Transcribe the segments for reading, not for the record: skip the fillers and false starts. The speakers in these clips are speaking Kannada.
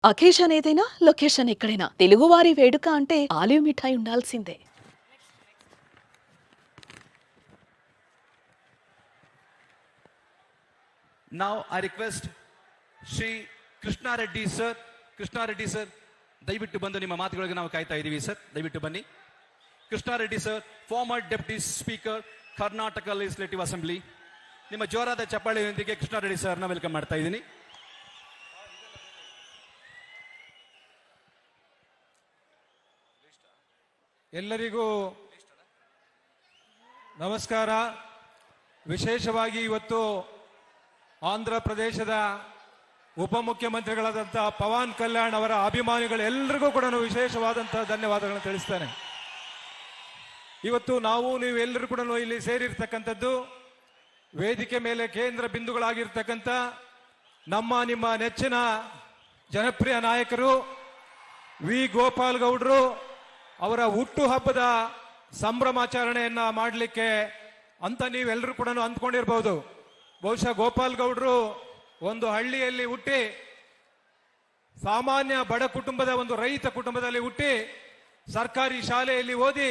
అకేషన్ ఏదైనా లొకేషన్ ఎక్కడైనా తెలుగువారి వేడుక అంటే ఆలివ్ మిఠాయి ఉండాల్సిందే. Now I request Shri Krishna Reddy sir. Krishna Reddy sir, ದಯವಿಟ್ಟು ಬಂದು ನಿಮ್ಮ ಮಾತುಗಳಿಗೆ ನಾವು ಕಾಯ್ತಾ ಇದ್ದೀವಿ ಸರ್. ದಯವಿಟ್ಟು ಬನ್ನಿ. Krishna Reddy sir, farmer deputy speaker, Karnataka legislative assembly. ನಿಮ್ಮ ಜೋರಾದ ಚಪ್ಪಾಳೆಯೊಂದಿಗೆ ಕೃಷ್ಣ ರೆಡ್ಡಿ ಸರ್ನ ವೆಲ್ಕಮ್ ಮಾಡ್ತಾ ಇದ್ದೀನಿ. ಎಲ್ಲರಿಗೂ ನಮಸ್ಕಾರ. ವಿಶೇಷವಾಗಿ ಇವತ್ತು ಆಂಧ್ರ ಪ್ರದೇಶದ ಉಪಮುಖ್ಯಮಂತ್ರಿಗಳಾದಂಥ ಪವನ್ ಕಲ್ಯಾಣ್ ಅವರ ಅಭಿಮಾನಿಗಳೆಲ್ಲರಿಗೂ ಕೂಡ ವಿಶೇಷವಾದಂತಹ ಧನ್ಯವಾದಗಳನ್ನು ತಿಳಿಸ್ತೇನೆ. ಇವತ್ತು ನೀವೆಲ್ಲರೂ ಕೂಡ ಇಲ್ಲಿ ಸೇರಿರ್ತಕ್ಕಂಥದ್ದು ವೇದಿಕೆ ಮೇಲೆ ಕೇಂದ್ರ ಬಿಂದುಗಳಾಗಿರ್ತಕ್ಕಂಥ ನಿಮ್ಮ ನೆಚ್ಚಿನ ಜನಪ್ರಿಯ ನಾಯಕರು ವಿ ಗೋಪಾಲ್ ಗೌಡ್ರು ಅವರ ಹುಟ್ಟು ಹಬ್ಬದ ಸಂಭ್ರಮಾಚರಣೆಯನ್ನ ಮಾಡಲಿಕ್ಕೆ ಅಂತ ನೀವೆಲ್ಲರೂ ಕೂಡ ಅಂದ್ಕೊಂಡಿರ್ಬಹುದು. ಬಹುಶಃ ಗೋಪಾಲ್ ಗೌಡ್ರು ಒಂದು ಹಳ್ಳಿಯಲ್ಲಿ ಹುಟ್ಟಿ, ಸಾಮಾನ್ಯ ಬಡ ಕುಟುಂಬದ ಒಂದು ರೈತ ಕುಟುಂಬದಲ್ಲಿ ಹುಟ್ಟಿ, ಸರ್ಕಾರಿ ಶಾಲೆಯಲ್ಲಿ ಓದಿ,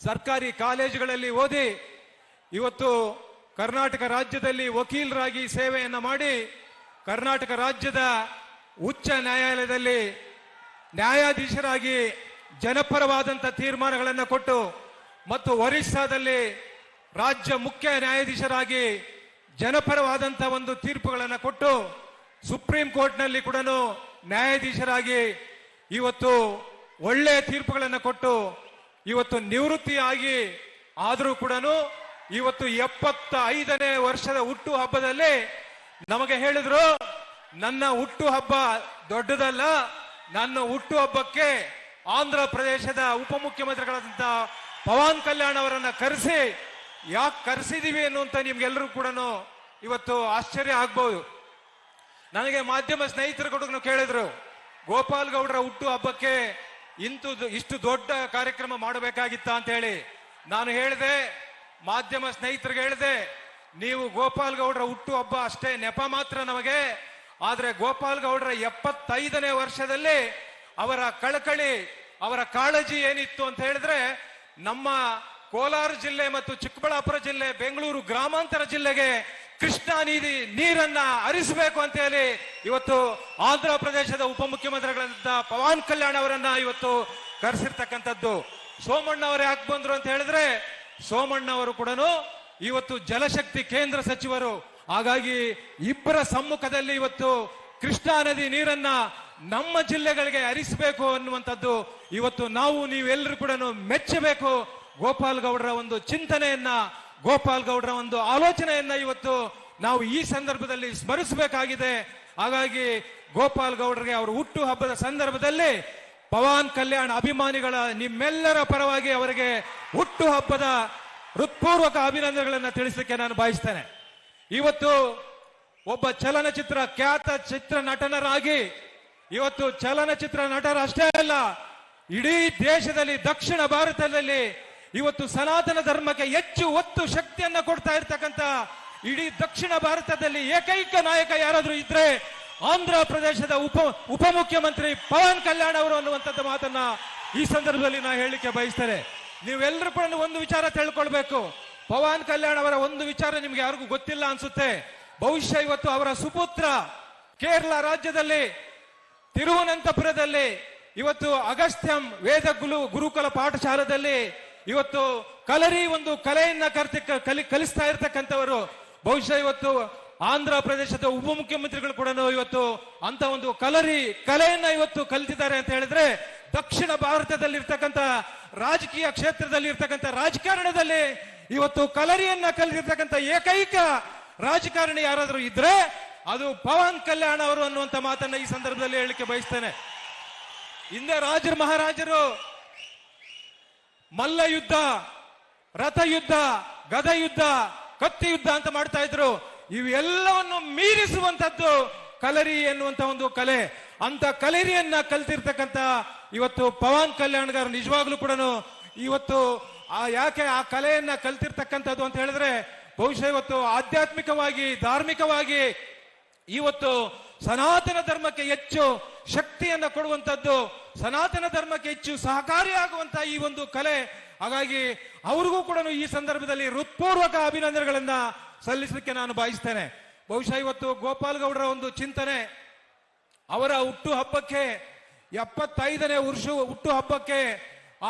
ಸರ್ಕಾರಿ ಕಾಲೇಜುಗಳಲ್ಲಿ ಓದಿ, ಇವತ್ತು ಕರ್ನಾಟಕ ರಾಜ್ಯದಲ್ಲಿ ವಕೀಲರಾಗಿ ಸೇವೆಯನ್ನ ಮಾಡಿ, ಕರ್ನಾಟಕ ರಾಜ್ಯದ ಉಚ್ಚ ನ್ಯಾಯಾಲಯದಲ್ಲಿ ನ್ಯಾಯಾಧೀಶರಾಗಿ ಜನಪರವಾದಂಥ ತೀರ್ಮಾನಗಳನ್ನು ಕೊಟ್ಟು, ಮತ್ತು ಒರಿಸ್ಸಾದಲ್ಲಿ ರಾಜ್ಯ ಮುಖ್ಯ ನ್ಯಾಯಾಧೀಶರಾಗಿ ಜನಪರವಾದಂಥ ಒಂದು ತೀರ್ಪುಗಳನ್ನು ಕೊಟ್ಟು, ಸುಪ್ರೀಂ ಕೋರ್ಟ್ನಲ್ಲಿ ಕೂಡ ನ್ಯಾಯಾಧೀಶರಾಗಿ ಇವತ್ತು ಒಳ್ಳೆಯ ತೀರ್ಪುಗಳನ್ನು ಕೊಟ್ಟು, ಇವತ್ತು ನಿವೃತ್ತಿಯಾಗಿ ಆದರೂ ಕೂಡ ಇವತ್ತು 75ನೇ ವರ್ಷದ ಹುಟ್ಟು ಹಬ್ಬದಲ್ಲಿ ನಮಗೆ ಹೇಳಿದ್ರು, ನನ್ನ ಹುಟ್ಟು ಹಬ್ಬ ದೊಡ್ಡದಲ್ಲ, ನನ್ನ ಹುಟ್ಟು ಹಬ್ಬಕ್ಕೆ ಆಂಧ್ರ ಪ್ರದೇಶದ ಉಪಮುಖ್ಯಮಂತ್ರಿಗಳಾದಂಥ ಪವನ್ ಕಲ್ಯಾಣ್ ಅವರನ್ನ ಕರೆಸಿ, ಯಾಕೆ ಕರೆಸಿದೀವಿ ಅನ್ನುವಂತ ನಿಮ್ಗೆಲ್ಲರೂ ಕೂಡ ಇವತ್ತು ಆಶ್ಚರ್ಯ ಆಗ್ಬಹುದು. ನನಗೆ ಮಾಧ್ಯಮ ಸ್ನೇಹಿತರು ಕೂಡ ಕೇಳಿದ್ರು, ಗೋಪಾಲ್ ಗೌಡ್ರ ಹುಟ್ಟು ಹಬ್ಬಕ್ಕೆ ಇಷ್ಟು ದೊಡ್ಡ ಕಾರ್ಯಕ್ರಮ ಮಾಡಬೇಕಾಗಿತ್ತ ಅಂತ ಹೇಳಿ. ನಾನು ಹೇಳಿದೆ, ಮಾಧ್ಯಮ ಸ್ನೇಹಿತರಿಗೆ ಹೇಳಿದೆ, ನೀವು ಗೋಪಾಲ್ ಗೌಡ್ರ ಹುಟ್ಟು ಹಬ್ಬ ಅಷ್ಟೇ ನೆಪ ಮಾತ್ರ ನಮಗೆ, ಆದ್ರೆ ಗೋಪಾಲ್ ಗೌಡ್ರ 75ನೇ ವರ್ಷದಲ್ಲಿ ಅವರ ಕಳಕಳಿ, ಅವರ ಕಾಳಜಿ ಏನಿತ್ತು ಅಂತ ಹೇಳಿದ್ರೆ, ನಮ್ಮ ಕೋಲಾರ ಜಿಲ್ಲೆ ಮತ್ತು ಚಿಕ್ಕಬಳ್ಳಾಪುರ ಜಿಲ್ಲೆ, ಬೆಂಗಳೂರು ಗ್ರಾಮಾಂತರ ಜಿಲ್ಲೆಗೆ ಕೃಷ್ಣಾ ನೀರನ್ನ ಹರಿಸಬೇಕು ಅಂತ ಹೇಳಿ ಇವತ್ತು ಆಂಧ್ರ ಪ್ರದೇಶದ ಉಪಮುಖ್ಯಮಂತ್ರಿಗಳಾದ ಪವನ್ ಕಲ್ಯಾಣ್ ಅವರನ್ನ ಇವತ್ತು ಕರೆಸಿರ್ತಕ್ಕಂಥದ್ದು. ಸೋಮಣ್ಣ ಅವರು ಯಾಕೆ ಬಂದ್ರು ಅಂತ ಹೇಳಿದ್ರೆ, ಸೋಮಣ್ಣ ಅವರು ಕೂಡ ಇವತ್ತು ಜಲಶಕ್ತಿ ಕೇಂದ್ರ ಸಚಿವರು. ಹಾಗಾಗಿ ಇಬ್ಬರ ಸಮ್ಮುಖದಲ್ಲಿ ಇವತ್ತು ಕೃಷ್ಣಾ ನದಿ ನೀರನ್ನ ನಮ್ಮ ಜಿಲ್ಲೆಗಳಿಗೆ ಹರಿಸಬೇಕು ಅನ್ನುವಂಥದ್ದು ಇವತ್ತು ನೀವೆಲ್ಲರೂ ಕೂಡ ಮೆಚ್ಚಬೇಕು. ಗೋಪಾಲ್ ಗೌಡ್ರ ಒಂದು ಚಿಂತನೆಯನ್ನ, ಗೋಪಾಲ್ ಗೌಡ್ರ ಒಂದು ಆಲೋಚನೆಯನ್ನ ಇವತ್ತು ನಾವು ಈ ಸಂದರ್ಭದಲ್ಲಿ ಸ್ಮರಿಸಬೇಕಾಗಿದೆ. ಹಾಗಾಗಿ ಗೋಪಾಲ್ ಗೌಡ್ರಿಗೆ ಅವರ ಹುಟ್ಟು ಹಬ್ಬದ ಸಂದರ್ಭದಲ್ಲಿ ಪವನ್ ಕಲ್ಯಾಣ್ ಅಭಿಮಾನಿಗಳ ನಿಮ್ಮೆಲ್ಲರ ಪರವಾಗಿ ಅವರಿಗೆ ಹುಟ್ಟು ಹಬ್ಬದ ಹೃತ್ಪೂರ್ವಕ ಅಭಿನಂದನೆಗಳನ್ನು ತಿಳಿಸಲಿಕ್ಕೆ ನಾನು ಬಯಸ್ತೇನೆ. ಇವತ್ತು ಒಬ್ಬ ಚಲನಚಿತ್ರ ಖ್ಯಾತ ಚಿತ್ರ ನಟನರಾಗಿ, ಇವತ್ತು ಚಲನಚಿತ್ರ ನಟರಷ್ಟೇ ಅಲ್ಲ, ಇಡೀ ದೇಶದಲ್ಲಿ ದಕ್ಷಿಣ ಭಾರತದಲ್ಲಿ ಇವತ್ತು ಸನಾತನ ಧರ್ಮಕ್ಕೆ ಹೆಚ್ಚು ಒತ್ತು ಶಕ್ತಿಯನ್ನ ಕೊಡ್ತಾ ಇರ್ತಕ್ಕಂಥ ಇಡೀ ದಕ್ಷಿಣ ಭಾರತದಲ್ಲಿ ಏಕೈಕ ನಾಯಕ ಯಾರಾದ್ರೂ ಇದ್ರೆ ಆಂಧ್ರ ಪ್ರದೇಶದ ಉಪಮುಖ್ಯಮಂತ್ರಿ ಪವನ್ ಕಲ್ಯಾಣ್ ಅವರು ಅನ್ನುವಂಥದ್ದು ಮಾತನ್ನ ಈ ಸಂದರ್ಭದಲ್ಲಿ ನಾ ಹೇಳಲಿಕ್ಕೆ ಬಯಸ್ತೇನೆ. ನೀವೆಲ್ಲರೂ ಕೂಡ ಒಂದು ವಿಚಾರ ತಿಳ್ಕೊಳ್ಬೇಕು. ಪವನ್ ಕಲ್ಯಾಣ್ ಅವರ ಒಂದು ವಿಚಾರ ನಿಮ್ಗೆ ಯಾರಿಗೂ ಗೊತ್ತಿಲ್ಲ ಅನ್ಸುತ್ತೆ. ಬಹುಶಃ ಇವತ್ತು ಅವರ ಸುಪುತ್ರ ಕೇರಳ ರಾಜ್ಯದಲ್ಲಿ ತಿರುವನಂತಪುರದಲ್ಲಿ ಇವತ್ತು ಅಗಸ್ತ್ಯಂ ವೇದ ಗುರುಕುಲ ಪಾಠಶಾಲೆಯಲ್ಲಿ ಇವತ್ತು ಕಲರಿ ಒಂದು ಕಲೆಯನ್ನ ಕಲಿಸ್ತಾ ಇರ್ತಕ್ಕಂಥವರು. ಬಹುಶಃ ಇವತ್ತು ಆಂಧ್ರ ಪ್ರದೇಶದ ಉಪಮುಖ್ಯಮಂತ್ರಿಗಳು ಕೂಡ ಇವತ್ತು ಅಂತ ಒಂದು ಕಲೆಯನ್ನ ಇವತ್ತು ಕಲಿತಿದ್ದಾರೆ ಅಂತ ಹೇಳಿದ್ರೆ, ದಕ್ಷಿಣ ಭಾರತದಲ್ಲಿ ಇರ್ತಕ್ಕಂಥ ರಾಜಕೀಯ ಕ್ಷೇತ್ರದಲ್ಲಿ ಇರ್ತಕ್ಕಂಥ ರಾಜಕಾರಣದಲ್ಲಿ ಇವತ್ತು ಕಲರಿಯನ್ನ ಕಲಿತಿರ್ತಕ್ಕಂಥ ಏಕೈಕ ರಾಜಕಾರಣಿ ಯಾರಾದ್ರೂ ಇದ್ರೆ ಅದು ಪವನ್ ಕಲ್ಯಾಣ್ ಅವರು ಅನ್ನುವಂತ ಮಾತನ್ನ ಈ ಸಂದರ್ಭದಲ್ಲಿ ಹೇಳಲಿಕ್ಕೆ ಬಯಸ್ತೇನೆ. ಹಿಂದೆ ರಾಜರು ಮಹಾರಾಜರು ಮಲ್ಲ ಯುದ್ಧ, ರಥ ಯುದ್ಧ, ಗದ ಯುದ್ಧ, ಕತ್ತಿ ಯುದ್ಧ ಅಂತ ಮಾಡ್ತಾ ಇದ್ರು. ಇವೆಲ್ಲವನ್ನು ಮೀರಿಸುವಂತದ್ದು ಕಲರಿ ಎನ್ನುವಂತ ಒಂದು ಕಲೆ. ಅಂತ ಕಲರಿಯನ್ನ ಕಲ್ತಿರ್ತಕ್ಕಂಥ ಇವತ್ತು ಪವನ್ ಕಲ್ಯಾಣ್ ಗಾರು ನಿಜವಾಗ್ಲೂ ಕೂಡ ಇವತ್ತು ಯಾಕೆ ಆ ಕಲೆಯನ್ನ ಕಲ್ತಿರ್ತಕ್ಕಂಥದ್ದು ಅಂತ ಹೇಳಿದ್ರೆ, ಬಹುಶಃ ಇವತ್ತು ಆಧ್ಯಾತ್ಮಿಕವಾಗಿ, ಧಾರ್ಮಿಕವಾಗಿ ಇವತ್ತು ಸನಾತನ ಧರ್ಮಕ್ಕೆ ಹೆಚ್ಚು ಶಕ್ತಿಯನ್ನ ಕೊಡುವಂತದ್ದು, ಸನಾತನ ಧರ್ಮಕ್ಕೆ ಹೆಚ್ಚು ಸಹಕಾರಿಯಾಗುವಂತಹ ಈ ಒಂದು ಕಲೆ. ಹಾಗಾಗಿ ಅವ್ರಿಗೂ ಕೂಡ ಈ ಸಂದರ್ಭದಲ್ಲಿ ಹೃತ್ಪೂರ್ವಕ ಅಭಿನಂದನೆಗಳನ್ನ ಸಲ್ಲಿಸಲಿಕ್ಕೆ ನಾನು ಬಯಸ್ತೇನೆ. ಬಹುಶಃ ಇವತ್ತು ಗೋಪಾಲ್ ಗೌಡರ ಒಂದು ಚಿಂತನೆ, ಅವರ ಹುಟ್ಟು ಹಬ್ಬಕ್ಕೆ 75ನೇ ಹುಟ್ಟು ಹಬ್ಬಕ್ಕೆ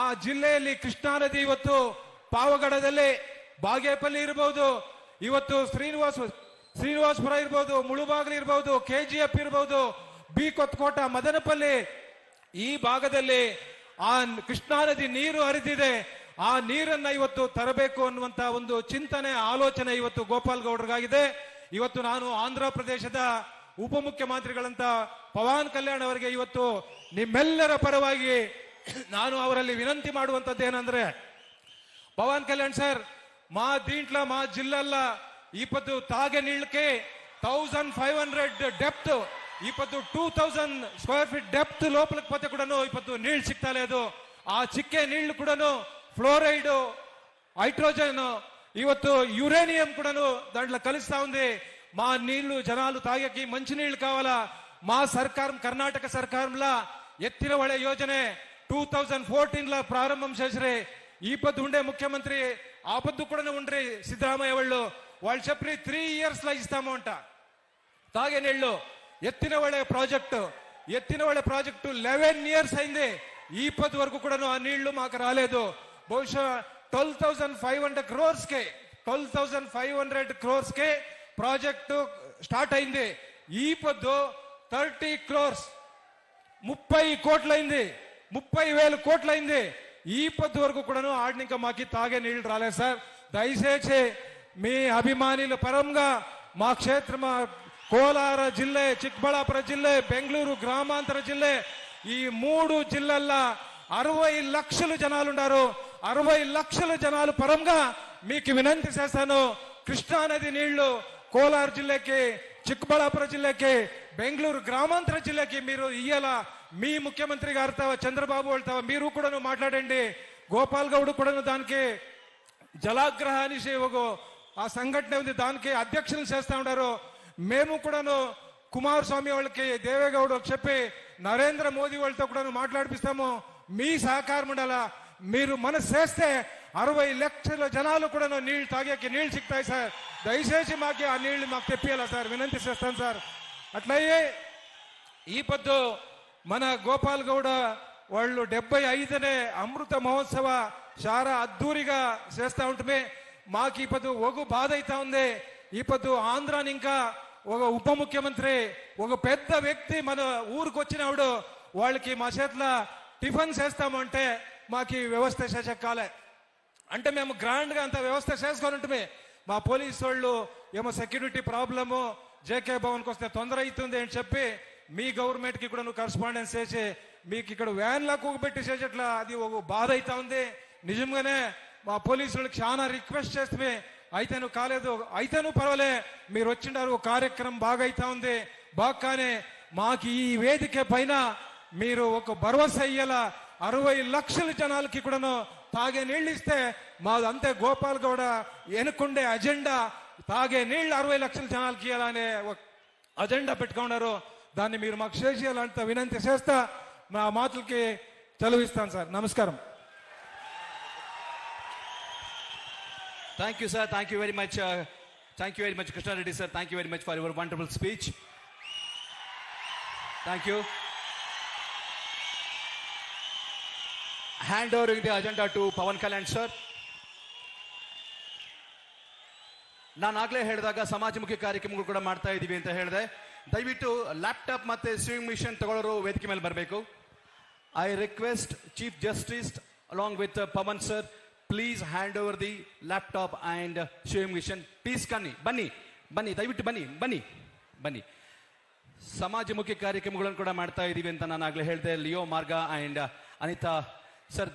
ಆ ಜಿಲ್ಲೆಯಲ್ಲಿ ಕೃಷ್ಣಾ ನದಿ ಇವತ್ತು ಪಾವಗಡದಲ್ಲಿ ಬಾಗೇಪಲ್ಲಿ ಇರಬಹುದು, ಇವತ್ತು ಶ್ರೀನಿವಾಸಪುರ ಇರ್ಬೋದು, ಮುಳುಬಾಗಿಲು ಇರ್ಬೋದು, KGF ಇರ್ಬೋದು, ಬಿ ಕೊತ್ಕೋಟ, ಮದನಪಲ್ಲಿ, ಈ ಭಾಗದಲ್ಲಿ ಆ ಕೃಷ್ಣಾ ನದಿ ನೀರು ಹರಿದಿದೆ. ಆ ನೀರನ್ನ ಇವತ್ತು ತರಬೇಕು ಅನ್ನುವಂತ ಒಂದು ಚಿಂತನೆ, ಆಲೋಚನೆ ಇವತ್ತು ಗೋಪಾಲ್ ಗೌಡರಿಗಾಗಿದೆ. ಇವತ್ತು ನಾನು ಆಂಧ್ರ ಪ್ರದೇಶದ ಉಪಮುಖ್ಯಮಂತ್ರಿಗಳಂತ ಪವನ್ ಕಲ್ಯಾಣ್ ಅವರಿಗೆ ಇವತ್ತು ನಿಮ್ಮೆಲ್ಲರ ಪರವಾಗಿ ನಾನು ಅವರಲ್ಲಿ ವಿನಂತಿ ಮಾಡುವಂತದ್ದು ಏನಂದ್ರೆ, ಪವನ್ ಕಲ್ಯಾಣ್ ಸರ್, మా దీంట్లో మా జిల్లాల్లో ఇప్పుడు తాగే నీళ్ళకి 1500 డెప్త్, ఇప్పుడు 2000 స్క్వేర్ ఫీట్ డెప్త్ లోపలికి పోతే కూడాను ఇప్పుడు నీళ్లు సిక్తా లేదు. ఆ చిక్కే నీళ్లు కూడాను ఫ్లోరైడ్, హైడ్రోజన్, ಇವತ್ತು ಯುರೇನಿಯಂ ಕೂಡನು దాంట్లో కలుస్తా ఉంది. మా నీళ్లు జనాలు తాగేకి మంచి నీళ్లు కావాలా. మా సర్కారం, కర్ణాటక సర్కారంలో ఎత్తిన ಹೊಳೆ ಯೋಜನೆ 2014 ప్రారంభం చేసిరే. ఈ పొద్దు ఉండే ముఖ్యమంత్రి ఆ పొద్దు కూడా ఉండ్రి సిద్ధరామయ్య వాళ్ళు చెప్పి 3 years లో ఇస్తాము అంట తాగే నీళ్లు. ఎత్తిన ಹೊಳೆ ప్రాజెక్టు 11 years అయింది, ఈ పొద్దు వరకు కూడా ఆ నీళ్లు మాకు రాలేదు. బహుశా 12,500 crores కే ప్రాజెక్టు స్టార్ట్ అయింది. ఈ పొద్దు 30 crores 30 కోట్లయింది, 30,000 కోట్లయింది. ఈ పొద్దు వరకు కూడాను ఆడిని ఇంకా మాకి తాగే నీళ్లు రాలేదు సార్. దయచేసి మీ అభిమానుల పరంగా మా క్షేత్రం కోలార జిల్ಲೆ, చిಕ್ಕబಳ್ಳಾಪುರ జిల్ಲೆ, బెంగళూరు గ్రామాంతర జిల్ಲೆ, ఈ 3 జిల్లాల్లో 60 లక్షల జనాలు ఉన్నారు. 60 లక్షల జనాలు పరంగా మీకు వినంతి చేస్తాను. కృష్ణా నది నీళ్లు కోలార జిల్లాకి, చిಕ್ಕబಳ್ಳಾಪುರ జిల్లాకి, బెంగళూరు గ్రామాంతర జిల్లాకి మీరు ఇయ్యాల. మీ ముఖ్యమంత్రి గారితో చంద్రబాబు వాళ్ళతో మీరు కూడా మాట్లాడండి. గోపాల్ గౌడ్ కూడా దానికి జలాగ్రహ అనేసి ఆ సంఘటన ఉంది, దానికి అధ్యక్షులు చేస్తా ఉన్నారు. మేము కూడాను కుమారస్వామి వాళ్ళకి, దేవేగౌడ్ చెప్పి నరేంద్ర మోదీ వాళ్ళతో కూడా మాట్లాడిపిస్తాము. మీ సహకారం ఉండాలా. మీరు మనసు చేస్తే 60 లక్షల జనాలు కూడా నీళ్లు తాగేకి నీళ్లు సిక్తాయి సార్. దయచేసి మాకి ఆ నీళ్లు మాకు తెప్పియాలా సార్, వినంతి చేస్తాను సార్. అట్లయ్యే ఈ పొద్దు మన గోపాల్ గౌడ వాళ్ళు 75ನೇ అమృత మహోత్సవ చాలా అద్దూరిగా చేస్తా ఉంటే మాకు ఈ పొద్దు ఒక బాధ అయితా ఉంది. ఈ పొద్దు ఆంధ్రాని ఇంకా ఒక ఉప ముఖ్యమంత్రి, ఒక పెద్ద వ్యక్తి మన ఊరికి వచ్చినప్పుడు వాళ్ళకి మా చేతిలో టిఫిన్ చేస్తాము అంటే మాకు వ్యవస్థ చేసెక్కాలే. అంటే మేము గ్రాండ్ గా అంత వ్యవస్థ చేసుకొని ఉంటే మా పోలీసు వాళ్ళు ఏమో సెక్యూరిటీ ప్రాబ్లము, జేకే భవన్కి వస్తే తొందర అవుతుంది అని చెప్పి మీ గవర్నమెంట్ కి కూడా కరస్పాండెన్స్ చేసి మీకు ఇక్కడ వ్యాన్లకు పెట్టి చేసేట్లా అది ఒక బాధ అవుతా ఉంది. నిజంగానే మా పోలీసులకు చాలా రిక్వెస్ట్ చేస్తే అయితేను కాలేదు, అయితేను పర్వాలే, మీరు వచ్చిండారు, కార్యక్రమం బాగా అవుతా ఉంది. బాగానే మాకు ఈ వేదిక పైన మీరు ఒక భరోసా ఇయ్యాల. 60 లక్షల జనాలకి కూడాను తాగే నీళ్ళు ఇస్తే మాదంతే. గోపాల్ గౌడ వెనుకుండే అజెండా తాగే నీళ్లు 60 లక్షల జనాలకి ఇవ్వాలనే అజెండా పెట్టుకున్నారు. దాన్ని మీరు మాకు చేయాలంటే వినంతి చేస్తా మా మాటలకి చదివిస్తాను సార్. నమస్కారం. Thank you, sir. Thank you very much. Thank you very much, Krishna Reddy, sir. Thank you very much for your wonderful speech. Thank you. Hand over the agenda to Pawan Kalyan, sir. ನಾನು ಆಗ್ಲೇ ಹೇಳಿದಾಗ ಸಮಾಜಮುಖಿ ಕಾರ್ಯಕ್ರಮಗಳು ಕೂಡ ಮಾಡ್ತಾ ಇದೀವಿ ಅಂತ ಹೇಳಿದೆ. ದಯವಿಟ್ಟು ಲ್ಯಾಪ್ಟಾಪ್ ಮತ್ತೆ ಸ್ವಿಂಗ್ ಮಿಷನ್ ತಗೊಳ್ಳೋರು ವೇದಿಕೆ ಮೇಲೆ ಬರಬೇಕು. I request chief justice along with Pavan sir, please hand over the laptop and sewing machine. Please ಬನ್ನಿ ದಯವಿಟ್ಟು ಬನ್ನಿ. ಸಮಾಜಮುಖಿ ಕಾರ್ಯಕ್ರಮಗಳನ್ನು ಕೂಡ ಮಾಡ್ತಾ ಇದೀವಿ ಅಂತ ನಾನು ಆಗ್ಲೇ ಹೇಳಿದೆ. ಲಿಯೋ ಮಾರ್ಗ ಅಂಡ್ ಅನಿತಾ ಸರ್